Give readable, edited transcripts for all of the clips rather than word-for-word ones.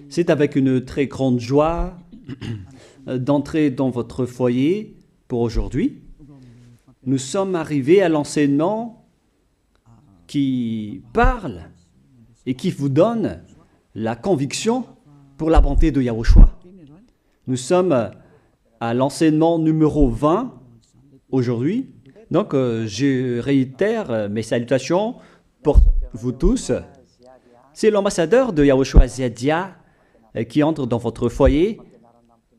C'est avec une très grande joie d'entrer dans votre foyer pour aujourd'hui. Nous sommes arrivés à l'enseignement qui parle et qui vous donne la conviction pour la bonté de Yahushua. Nous sommes à l'enseignement numéro 20 aujourd'hui. Donc, je réitère mes salutations pour vous tous. C'est l'ambassadeur de Yahushua Ziadia qui entre dans votre foyer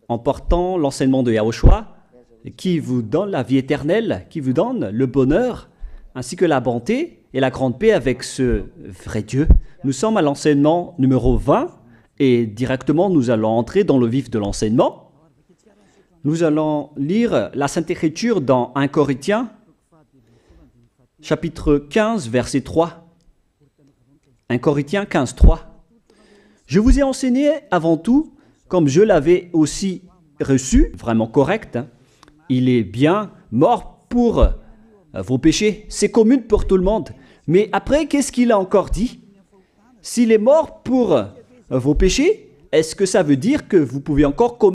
en portant l'enseignement de Yahushua qui vous donne la vie éternelle, qui vous donne le bonheur ainsi que la bonté et la grande paix avec ce vrai Dieu. Nous sommes à l'enseignement numéro 20 et directement nous allons entrer dans le vif de l'enseignement. Nous allons lire la Sainte Écriture dans 1 Corinthiens, chapitre 15, verset 3. 1 Corinthiens 15, 3. Je vous ai enseigné avant tout, comme je l'avais aussi reçu, vraiment correct, il est bien mort pour vos péchés. C'est commun pour tout le monde. Mais après, qu'est-ce qu'il a encore dit? S'il est mort pour vos péchés, est-ce que ça veut dire que vous pouvez encore commettre